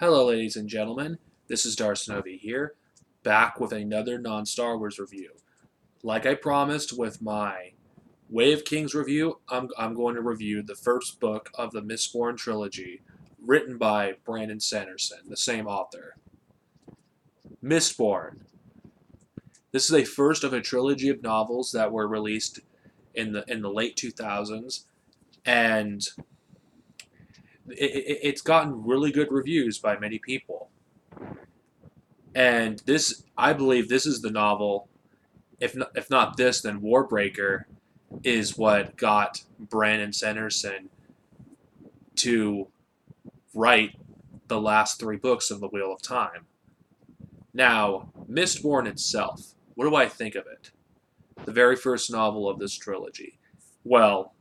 Hello, ladies and gentlemen. This is Darsanovi here, back with another non-Star Wars review. Like I promised with my Way of Kings review, I'm going to review the first book of the Mistborn trilogy, written by Brandon Sanderson, the same author. Mistborn. This is a first of a trilogy of novels that were released in the late 2000s, and it's gotten really good reviews by many people. And this, I believe, this is the novel. If not this, then Warbreaker is what got Brandon Sanderson to write the last three books of the Wheel of Time. Now, Mistborn itself, what do I think of it? The very first novel of this trilogy. Well,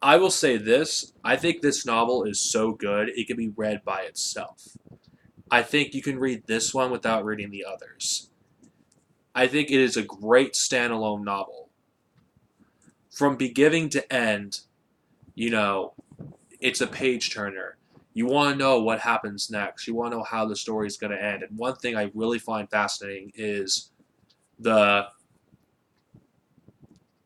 I will say this. I think this novel is so good, it can be read by itself. I think you can read this one without reading the others. I think it is a great standalone novel. From beginning to end, you know, it's a page turner. You want to know what happens next. You want to know how the story is going to end. And one thing I really find fascinating is the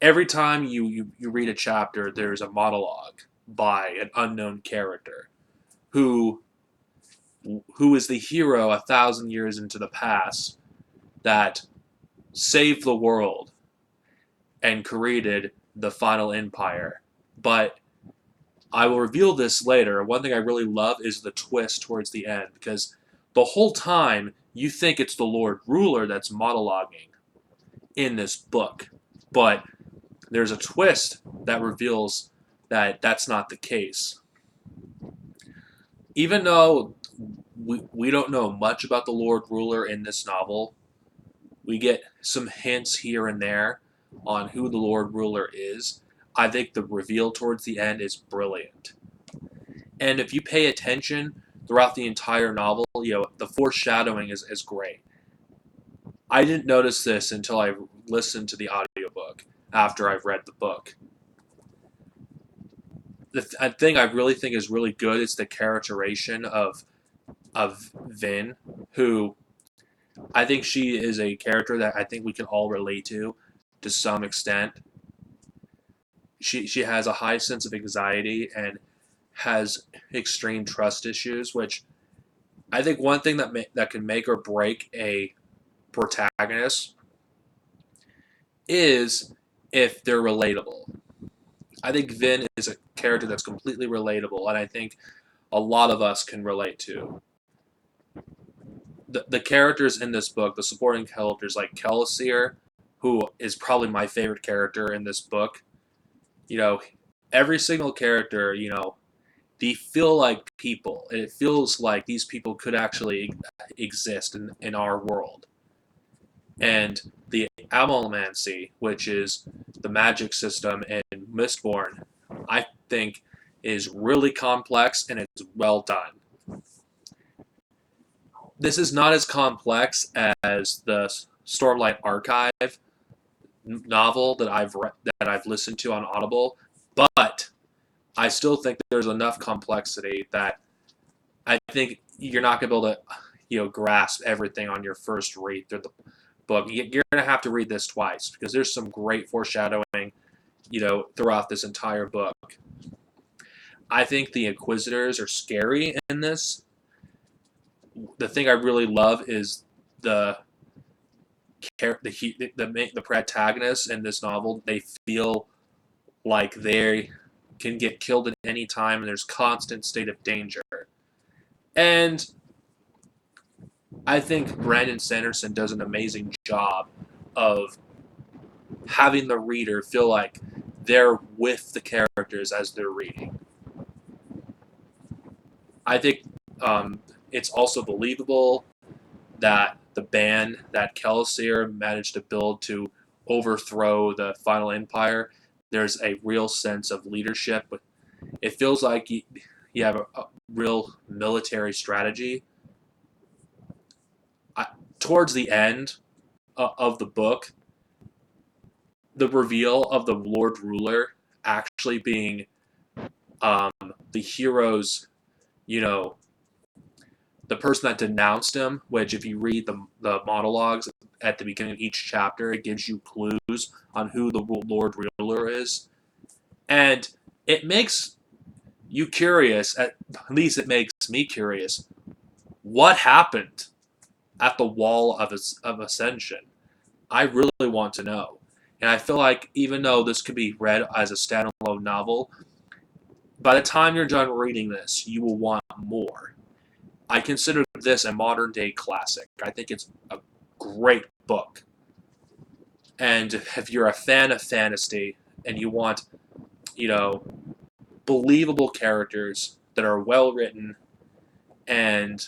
every time you read a chapter, there's a monologue by an unknown character who is the hero 1,000 years into the past that saved the world and created the final empire. But I will reveal this later. One thing I really love is the twist towards the end, because the whole time you think it's the Lord Ruler that's monologuing in this book. But there's a twist that reveals that that's not the case. Even though we don't know much about the Lord Ruler in this novel, we get some hints here and there on who the Lord Ruler is. I think the reveal towards the end is brilliant. And if you pay attention throughout the entire novel, the foreshadowing is great. I didn't notice this until I listened to the audiobook after I've read the book. The thing I really think is really good is the characterization of Vin, who I think she is a character that I think we can all relate to some extent. She has a high sense of anxiety and has extreme trust issues, which I think one thing that can make or break a protagonist is if they're relatable. I think Vin is a character that's completely relatable, and I think a lot of us can relate to. The characters in this book, the supporting characters like Kelsier, who is probably my favorite character in this book, you know, every single character, they feel like people, and it feels like these people could actually exist in our world. And the Amalmancy, which is the magic system in Mistborn, I think is really complex and it's well done. This is not as complex as the Stormlight Archive novel that I've listened to on Audible, but I still think there's enough complexity that I think you're not going to be able to, grasp everything on your first read through the book. You're going to have to read this twice because there's some great foreshadowing, throughout this entire book. I think the Inquisitors are scary in this. The thing I really love is the protagonists in this novel. They feel like they can get killed at any time, and there's constant state of danger. And I think Brandon Sanderson does an amazing job of having the reader feel like they're with the characters as they're reading. I think it's also believable that the band that Kelsier managed to build to overthrow the final empire, there's a real sense of leadership. It feels like you have a real military strategy. Towards the end of the book, the reveal of the Lord Ruler actually being the hero's, the person that denounced him, which if you read the monologues at the beginning of each chapter, it gives you clues on who the Lord Ruler is. And it makes you curious, at least it makes me curious, what happened at the Wall of Ascension? I really want to know. And I feel like even though this could be read as a standalone novel, by the time you're done reading this, you will want more. I consider this a modern day classic. I think it's a great book. And if you're a fan of fantasy and you want, you know, believable characters that are well written and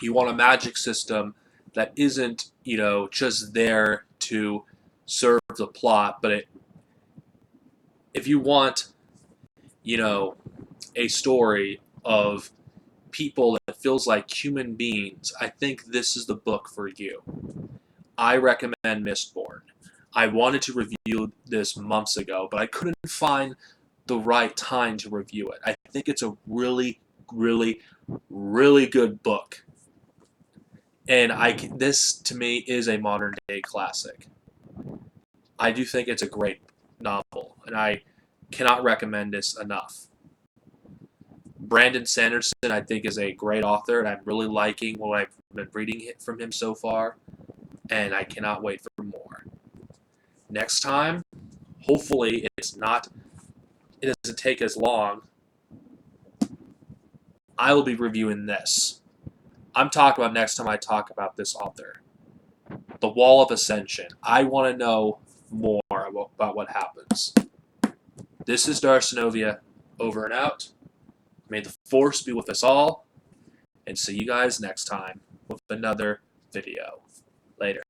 you want a magic system that isn't, just there to serve the plot, but if you want, you know, a story of people that feels like human beings, I think this is the book for you. I recommend Mistborn. I wanted to review this months ago, but I couldn't find the right time to review it. I think it's a really, really, really good book. And this to me is a modern day classic. I do think it's a great novel, and I cannot recommend this enough. Brandon Sanderson, I think, is a great author, and I'm really liking what I've been reading from him so far, and I cannot wait for more. Next time, hopefully, it doesn't take as long. I will be reviewing this. I'm talking about next time I talk about this author. The Wall of Ascension. I want to know more about what happens. This is Darcinovia, over and out. May the Force be with us all, and see you guys next time with another video. Later.